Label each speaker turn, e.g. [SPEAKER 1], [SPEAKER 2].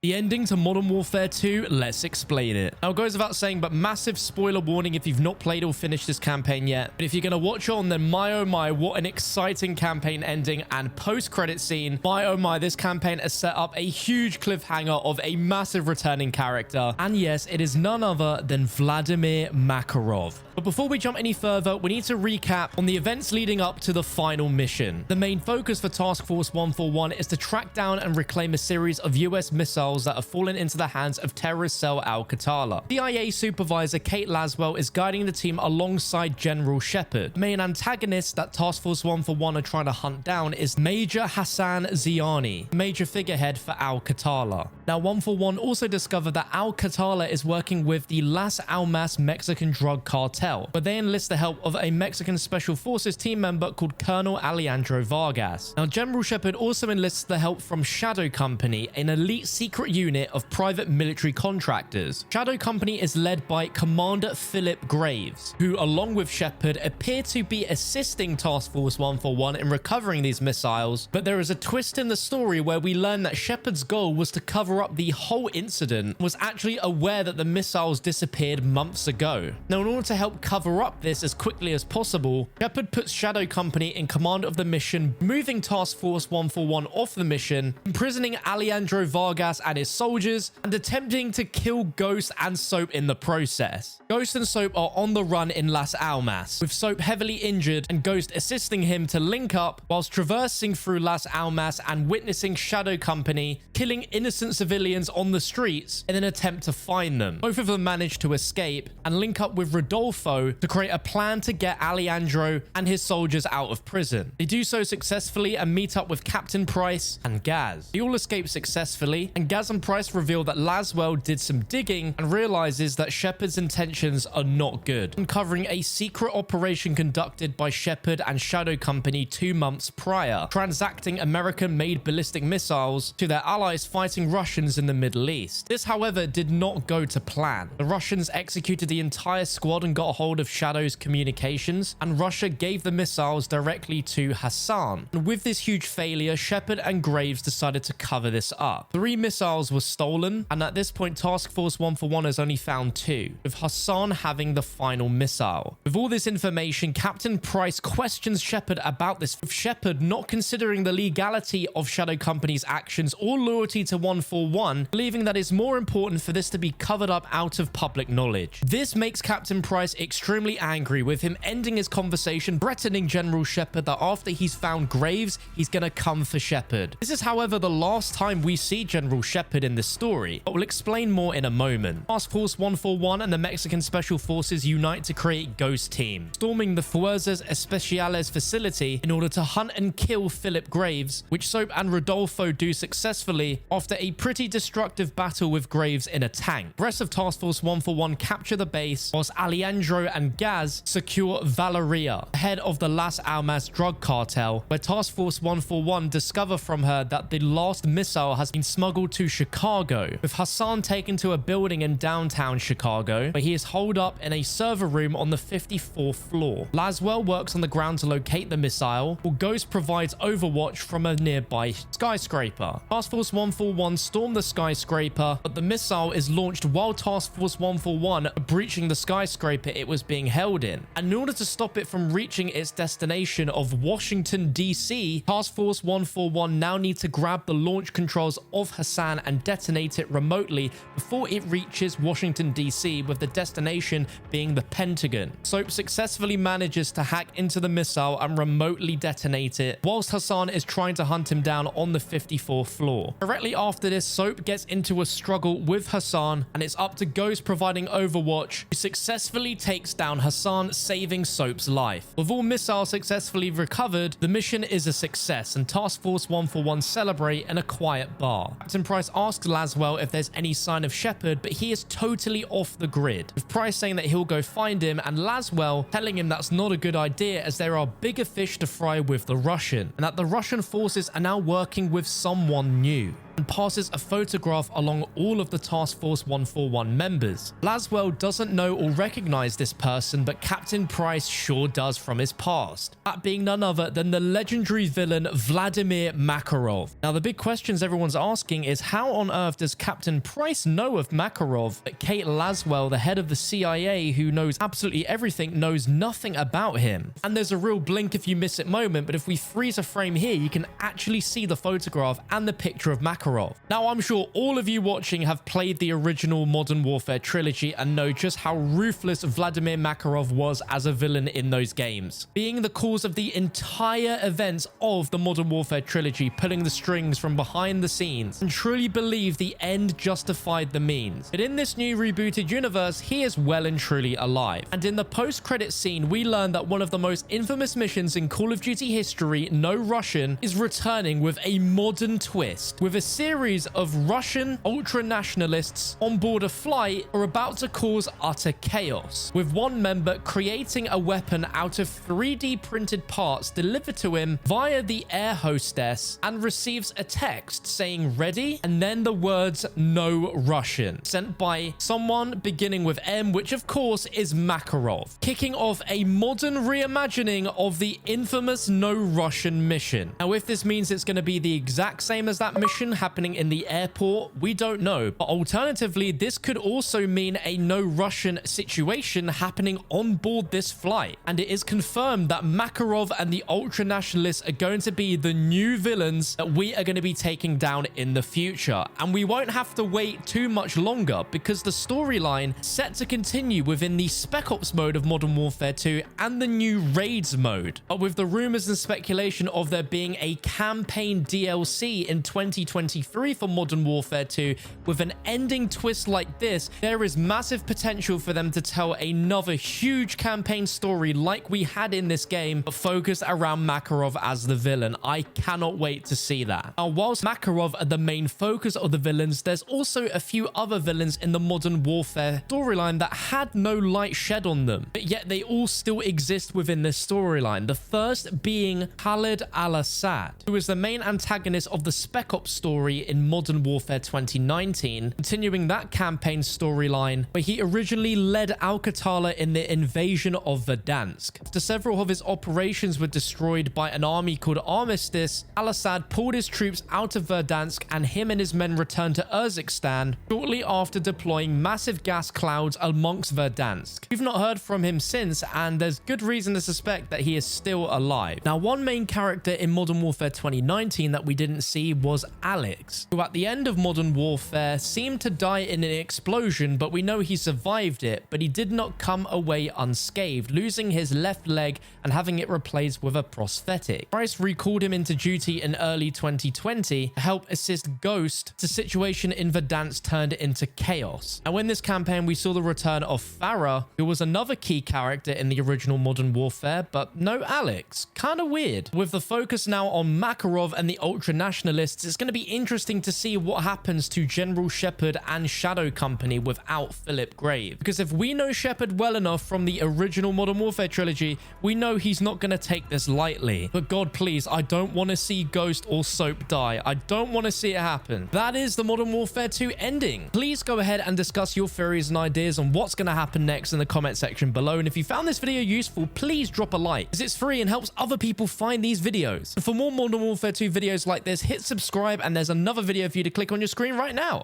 [SPEAKER 1] The ending to Modern Warfare 2, let's explain it. Now, it goes without saying, but massive spoiler warning if you've not played or finished this campaign yet. But if you're going to watch on, then my oh my, what an exciting campaign ending and post-credit scene. My oh my, this campaign has set up a huge cliffhanger of a massive returning character. And yes, it is none other than Vladimir Makarov. But before we jump any further, we need to recap on the events leading up to the final mission. The main focus for Task Force 141 is to track down and reclaim a series of US missiles that have fallen into the hands of terrorist cell Al-Qatala. CIA supervisor Kate Laswell is guiding the team alongside General Shepard. The main antagonist that Task Force 141 are trying to hunt down is Major Hassan Ziani, major figurehead for Al-Qatala. Now, 141 also discovered that Al-Qatala is working with the Las Almas Mexican drug cartel, but they enlist the help of a Mexican Special Forces team member called Colonel Alejandro Vargas. Now, General Shepard also enlists the help from Shadow Company, an elite secret unit of private military contractors. Shadow Company is led by Commander Philip Graves, who, along with Shepard, appear to be assisting Task Force 141 in recovering these missiles, but there is a twist in the story where we learn that Shepard's goal was to cover up the whole incident, was actually aware that the missiles disappeared months ago. Now, in order to help cover up this as quickly as possible, Shepard puts Shadow Company in command of the mission, moving Task Force 141 off the mission, imprisoning Alejandro Vargas and his soldiers, and attempting to kill Ghost and Soap in the process. Ghost and Soap are on the run in Las Almas, with Soap heavily injured and Ghost assisting him to link up whilst traversing through Las Almas and witnessing Shadow Company killing innocent civilians on the streets in an attempt to find them. Both of them manage to escape and link up with Rodolfo to create a plan to get Alejandro and his soldiers out of prison. They do so successfully and meet up with Captain Price and Gaz. They all escape successfully, and Gaz and Price reveal that Laswell did some digging and realizes that Shepard's intentions are not good, uncovering a secret operation conducted by Shepard and Shadow Company 2 months prior, transacting American-made ballistic missiles to their allies fighting Russians in the Middle East. This, however, did not go to plan. The Russians executed the entire squad and got a hold of Shadow's communications, and Russia gave the missiles directly to Hassan. And with this huge failure, Shepard and Graves decided to cover this up. 3 missiles were stolen, and at this point, Task Force 141 has only found 2, with Hassan having the final missile. With all this information, Captain Price questions Shepard about this, with Shepard not considering the legality of Shadow Company's actions or loyalty to 141, believing that it's more important for this to be covered up out of public knowledge. This makes Captain Price extremely angry, with him ending his conversation, threatening General Shepard that after he's found Graves, he's gonna come for Shepard. This is, however, the last time we see General Shepard in this story, but we'll explain more in a moment. Task Force 141 and the Mexican Special Forces unite to create Ghost Team, storming the Fuerzas Especiales facility in order to hunt and kill Philip Graves, which Soap and Rodolfo do successfully after a pretty destructive battle with Graves in a tank. The rest of Task Force 141 capture the base, whilst Alejandro and Gaz secure Valeria, head of the Las Almas drug cartel, where Task Force 141 discover from her that the last missile has been smuggled to Chicago, with Hassan taken to a building in downtown Chicago, where he is holed up in a server room on the 54th floor. Laswell works on the ground to locate the missile, while Ghost provides overwatch from a nearby skyscraper. Task Force 141 storm the skyscraper, but the missile is launched while Task Force 141 are breaching the skyscraper it was being held in. And in order to stop it from reaching its destination of Washington, D.C., Task Force 141 now need to grab the launch controls of Hassan and detonate it remotely before it reaches Washington, D.C., with the destination being the Pentagon. Soap successfully manages to hack into the missile and remotely detonate it, whilst Hassan is trying to hunt him down on the 54th floor. Directly after this, Soap gets into a struggle with Hassan, and it's up to Ghost providing overwatch, who successfully takes down Hassan, saving Soap's life. With all missiles successfully recovered, the mission is a success, and Task Force 141 celebrate in a quiet bar. Captain Price asks Laswell if there's any sign of Shepard, but he is totally off the grid, with Price saying that he'll go find him, and Laswell telling him that's not a good idea as there are bigger fish to fry with the Russian, and that the Russian forces are now working with someone new. and passes a photograph along all of the Task Force 141 members. Laswell doesn't know or recognize this person, but Captain Price sure does from his past. That being none other than the legendary villain Vladimir Makarov. Now, the big questions everyone's asking is how on earth does Captain Price know of Makarov, but Kate Laswell, the head of the CIA who knows absolutely everything, knows nothing about him? And there's a real blink if you miss it moment, but if we freeze a frame here, you can actually see the photograph and the picture of Makarov. Now, I'm sure all of you watching have played the original Modern Warfare trilogy and know just how ruthless Vladimir Makarov was as a villain in those games, being the cause of the entire events of the Modern Warfare trilogy, pulling the strings from behind the scenes, and truly believe the end justified the means. But in this new rebooted universe, he is well and truly alive. And in the post-credit scene, we learn that one of the most infamous missions in Call of Duty history, No Russian, is returning with a modern twist, with a series of Russian ultra-nationalists on board a flight are about to cause utter chaos, with one member creating a weapon out of 3D printed parts delivered to him via the air hostess, and receives a text saying ready and then the words No Russian, sent by someone beginning with M, which of course is Makarov, kicking off a modern reimagining of the infamous No Russian mission. Now, if this means it's going to be the exact same as that mission happening in the airport, we don't know. But alternatively, this could also mean a No Russian situation happening on board this flight. And it is confirmed that Makarov and the ultra-nationalists are going to be the new villains that we are going to be taking down in the future. And we won't have to wait too much longer, because the storyline set to continue within the Spec Ops mode of Modern Warfare 2 and the new Raids mode. But with the rumors and speculation of there being a campaign DLC in 2023 for Modern Warfare 2 with an ending twist like this, there is massive potential for them to tell another huge campaign story like we had in this game, but focused around Makarov as the villain. I cannot wait to see that. Now, whilst Makarov are the main focus of the villains, there's also a few other villains in the Modern Warfare storyline that had no light shed on them, but yet they all still exist within this storyline. The first being Khalid al-Assad, who is the main antagonist of the Spec Ops story in Modern Warfare 2019, continuing that campaign storyline where he originally led Al-Qatala in the invasion of Verdansk. After several of his operations were destroyed by an army called Armistice, al-Assad pulled his troops out of Verdansk and him and his men returned to Urzikstan shortly after deploying massive gas clouds amongst Verdansk. We've not heard from him since, and there's good reason to suspect that he is still alive. Now, one main character in Modern Warfare 2019 that we didn't see was Alex, who at the end of Modern Warfare seemed to die in an explosion, but we know he survived it, but he did not come away unscathed, losing his left leg and having it replaced with a prosthetic. Price recalled him into duty in early 2020 to help assist Ghost. The situation in Verdansk turned into chaos. Now, in this campaign, we saw the return of Farah, who was another key character in the original Modern Warfare, but no Alex. Kind of weird. With the focus now on Makarov and the ultra-nationalists, it's going to be interesting to see what happens to General Shepard and Shadow Company without Philip Grave. Because if we know Shepard well enough from the original Modern Warfare trilogy, we know he's not going to take this lightly. But God, please, I don't want to see Ghost or Soap die. I don't want to see it happen. That is the Modern Warfare 2 ending. Please go ahead and discuss your theories and ideas on what's going to happen next in the comment section below. And if you found this video useful, please drop a like, as it's free and helps other people find these videos. And for more Modern Warfare 2 videos like this, hit subscribe, and there's another video for you to click on your screen right now.